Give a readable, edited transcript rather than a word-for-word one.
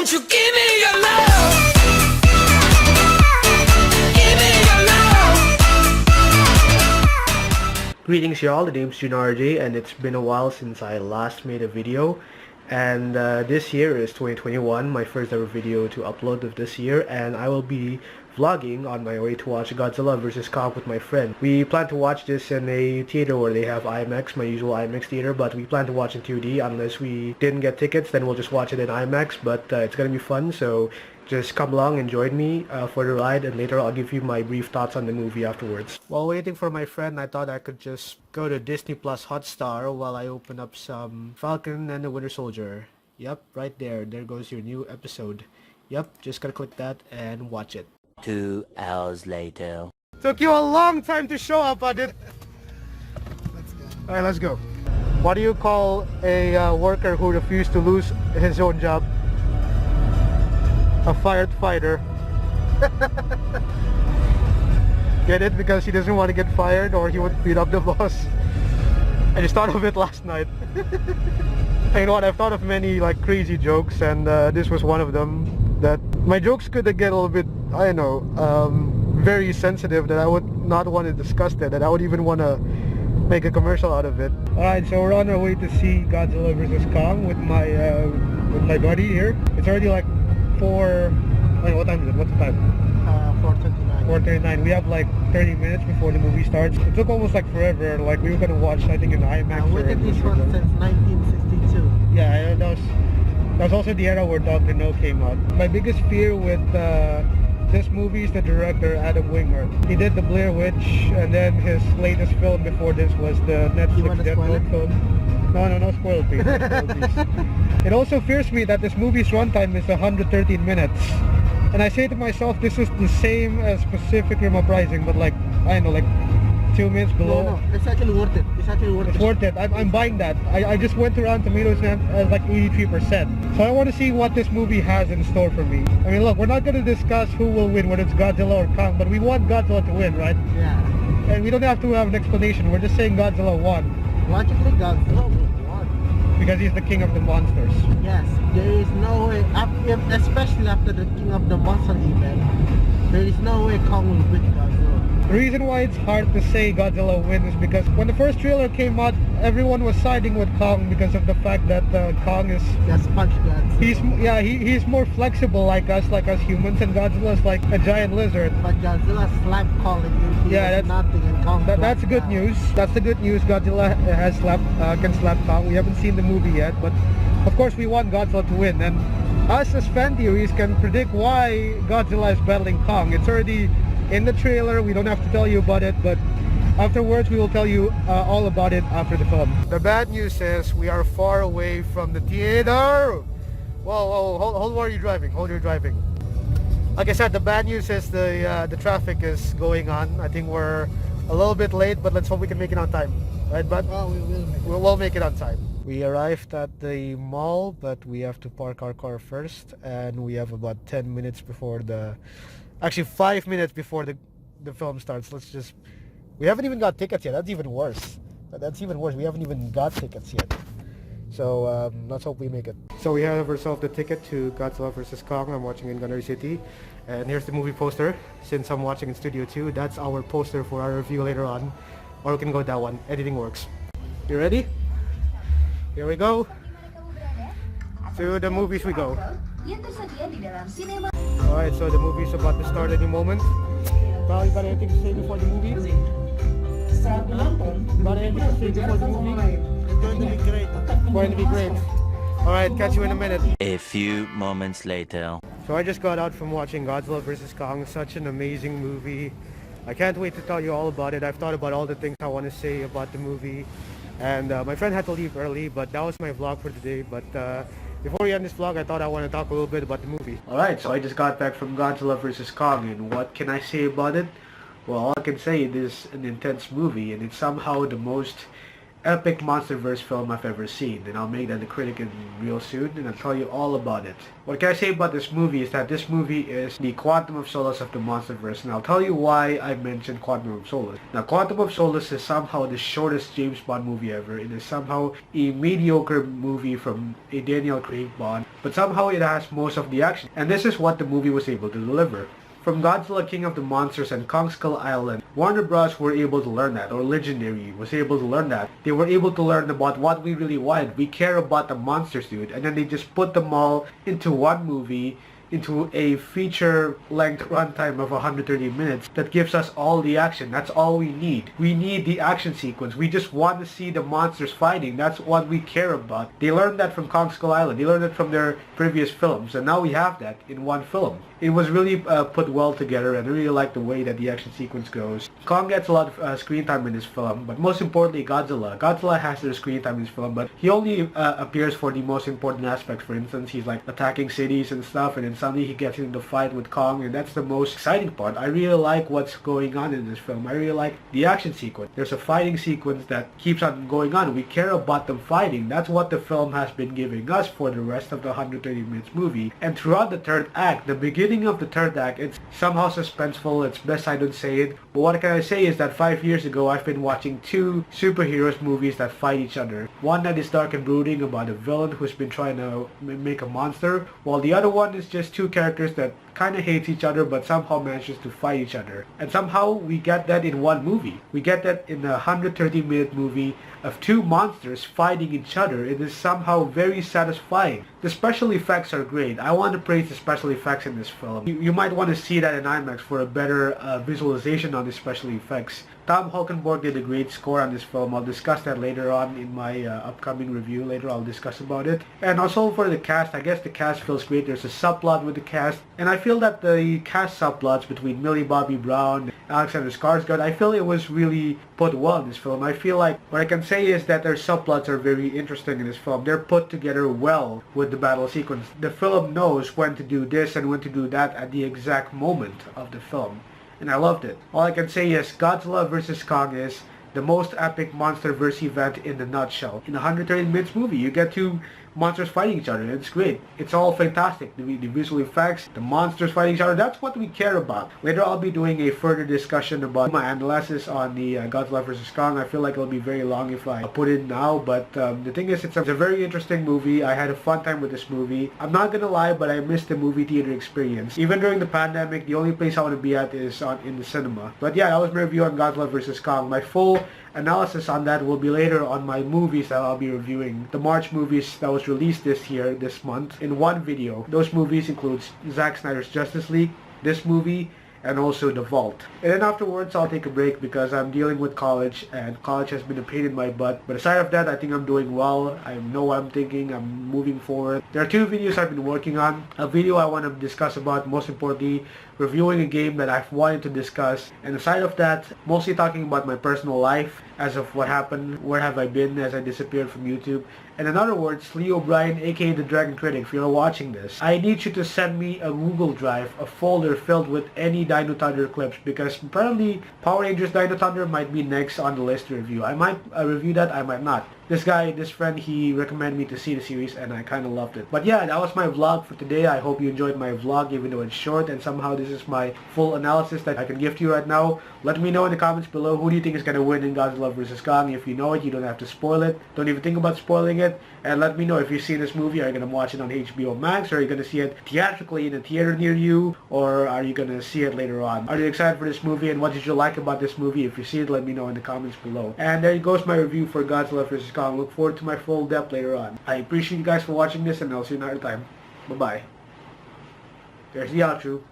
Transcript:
Won't you give me your love? Give me your love. Greetings y'all, the name's JUNA.R.J and it's been a while since I last made a video. And this year is 2021, my first ever video to upload of this year, and I will be vlogging on my way to watch Godzilla vs. Kong with my friend. We plan to watch this in a theater where they have IMAX, my usual IMAX theater, but we plan to watch in 2D. Unless we didn't get tickets, then we'll just watch it in IMAX, but it's gonna be fun, so just come along and join me for the ride, and later I'll give you my brief thoughts on the movie afterwards. While waiting for my friend, I thought I could just go to Disney Plus Hotstar while I open up some Falcon and the Winter Soldier. Yep, right there. There goes your new episode. Yep, just gotta click that and watch it. 2 hours later. Took you a long time to show up, I did. Alright, let's go. What do you call a worker who refused to lose his own job? A firefighter. Get it? Because he doesn't want to get fired or he would beat up the boss. I just thought of it last night. You know what, I've thought of many like crazy jokes, and this was one of them. That my jokes could get a little bit, I don't know, very sensitive, that I would not want to discuss that I would even want to make a commercial out of it. Alright, so we're on our way to see Godzilla vs. Kong with my buddy here. It's already like 4, wait, what time is it? What's the time? 4:29. 4:39. We have like 30 minutes before the movie starts. It took almost like forever. Like we were gonna watch, I think, in IMAX. Look at this one since 1962. Yeah, that was also the era where Dr. No came out. My biggest fear with this movie is the director, Adam Wingard. He did The Blair Witch, and then his latest film before this was the Netflix Death Note film. No spoiler please. No spoiler, please. It also fears me that this movie's runtime is 113 minutes. And I say to myself, this is the same as Pacific Rim Uprising, but like, I don't know, like 2 minutes below. No, it's actually worth it. It's worth it. I'm buying that. I just went around Tomatoes as like 83%. So I want to see what this movie has in store for me. I mean, look, we're not going to discuss who will win, whether it's Godzilla or Kong, but we want Godzilla to win, right? Yeah. And we don't have to have an explanation. We're just saying Godzilla won. Logically, Godzilla will won. Because he's the king of the monsters. Yes, there is no way, especially after the King of the Monster event, there is no way Kong will beat Godzilla. The reason why it's hard to say Godzilla wins is because when the first trailer came out, everyone was siding with Kong because of the fact that Kong is... Just punch Godzilla. He's more flexible like us humans, and Godzilla's like a giant lizard. But Godzilla slap Kong and that's nothing, and Kong that's good news. That's the good news. Godzilla can slap Kong. We haven't seen the movie yet, but of course we want Godzilla to win. And us as fan theories can predict why Godzilla is battling Kong. It's already in the trailer. We don't have to tell you about it, but afterwards we will tell you all about it after the film. The bad news is we are far away from the theater. Whoa, hold where you're driving. Hold your driving. Like I said, the bad news is the traffic is going on. I think we're a little bit late, but let's hope we can make it on time. Right, bud? Oh, we will make it. We'll make it on time. We arrived at the mall, but we have to park our car first, and we have about 10 minutes before actually 5 minutes before the film starts. We haven't even got tickets yet. That's even worse. We haven't even got tickets yet. So let's hope we make it. So we have ourselves the ticket to Godzilla vs. Kong. I'm watching in Gunner City. And here's the movie poster. Since I'm watching in Studio 2, that's our poster for our review later on. Or we can go with that one. Editing works. You ready? Here we go. To the movies we go. Alright, so the movie's about to start any moment. Pal, you got anything to say before the movie? Got anything to say before the movie? It's going to be great. It's going to be great. Alright, catch you in a minute. A few moments later. So I just got out from watching Godzilla vs. Kong. Such an amazing movie. I can't wait to tell you all about it. I've thought about all the things I want to say about the movie. And my friend had to leave early, but that was my vlog for today. But before we end this vlog, I thought I want to talk a little bit about the movie. Alright, so I just got back from Godzilla vs. Kong, and what can I say about it? Well, all I can say, it is an intense movie, and it's somehow the most epic monsterverse film I've ever seen, and I'll make that the critic in real soon, and I'll tell you all about it. What can I say about this movie is that this movie is the Quantum of Solace of the monsterverse, and I'll tell you why I mentioned Quantum of Solace. Now, Quantum of Solace is somehow the shortest James Bond movie ever. It is somehow a mediocre movie from a Daniel Craig Bond, but somehow it has most of the action, and this is what the movie was able to deliver. From Godzilla King of the Monsters and Kong Skull Island, Warner Bros. Were able to learn that, or Legendary was able to learn that. They were able to learn about what we really wanted. We care about the monsters, dude. And then they just put them all into one movie, into a feature-length runtime of 130 minutes that gives us all the action. That's all we need. We need the action sequence. We just want to see the monsters fighting. That's what we care about. They learned that from Kong Skull Island. They learned it from their previous films, and now we have that in one film. It was really put well together, and I really like the way that the action sequence goes. Kong gets a lot of screen time in this film, but most importantly, Godzilla. Godzilla has their screen time in this film, but he only appears for the most important aspects. For instance, he's like attacking cities and stuff, and then suddenly he gets into the fight with Kong, and that's the most exciting part. I really like what's going on in this film. I really like the action sequence. There's a fighting sequence that keeps on going on. We care about them fighting. That's what the film has been giving us for the rest of the 130 minutes movie. And throughout the third act, the beginning of the third act, it's somehow suspenseful. It's best I don't say it, but what can I say is that 5 years ago I've been watching two superheroes movies that fight each other. One that is dark and brooding about a villain who's been trying to make a monster, while the other one is just two characters that kind of hates each other but somehow manages to fight each other. And somehow we get that in one movie. We get that in a 130-minute movie of two monsters fighting each other. It is somehow very satisfying. The special effects are great. I want to praise the special effects in this film. You might want to see that in IMAX for a better visualization on the special effects. Tom Holkenborg did a great score on this film. I'll discuss that later on in my upcoming review. Later I'll discuss about it. And also for the cast, I guess the cast feels great. There's a subplot with the cast, and I feel that the cast subplots between Millie Bobby Brown and Alexander Skarsgård, I feel it was really put well in this film. I feel like what I can say is that their subplots are very interesting in this film. They're put together well with the battle sequence. The film knows when to do this and when to do that at the exact moment of the film, and I loved it. All I can say is Godzilla vs. Kong is the most epic monsterverse event in a nutshell. In a 130 minutes movie, you get two monsters fighting each other. It's great. It's all fantastic. The visual effects, the monsters fighting each other, that's what we care about. Later I'll be doing a further discussion about my analysis on the Godzilla vs. Kong. I feel like it'll be very long if I put it now, but the thing is, it's a very interesting movie. I had a fun time with this movie. I'm not gonna lie, but I missed the movie theater experience. Even during the pandemic, the only place I want to be at is in the cinema. But yeah, that was my review on Godzilla vs. Kong. My full analysis on that will be later on my movies that I'll be reviewing. The March movies that was released this month in one video. Those movies includes Zack Snyder's Justice League, this movie, and also The Vault. And then afterwards I'll take a break because I'm dealing with college, and college has been a pain in my butt. But aside of that, I think I'm doing well. I know what I'm thinking. I'm moving forward. There are two videos I've been working on. A video I want to discuss about, most importantly, reviewing a game that I've wanted to discuss. And aside of that, mostly talking about my personal life as of what happened, where have I been as I disappeared from YouTube. And in other words, Lee O'Brien, aka the Dragon Critic, if you're watching this, I need you to send me a Google Drive, a folder filled with any Dino Thunder clips, because apparently Power Rangers Dino Thunder might be next on the list to review. I might review that, I might not. This friend, he recommended me to see the series, and I kind of loved it. But yeah, that was my vlog for today. I hope you enjoyed my vlog, even though it's short, and somehow this is my full analysis that I can give to you right now. Let me know in the comments below, who do you think is going to win in Godzilla vs. Kong? If you know it, you don't have to spoil it. Don't even think about spoiling it. And let me know if you've seen this movie. Are you going to watch it on HBO Max? Or are you going to see it theatrically in a theater near you? Or are you going to see it later on? Are you excited for this movie? And what did you like about this movie? If you see it, let me know in the comments below. And there goes my review for Godzilla vs. Kong. Look forward to my full depth later on. I appreciate you guys for watching this, and I'll see you another time. Bye-bye. There's the outro.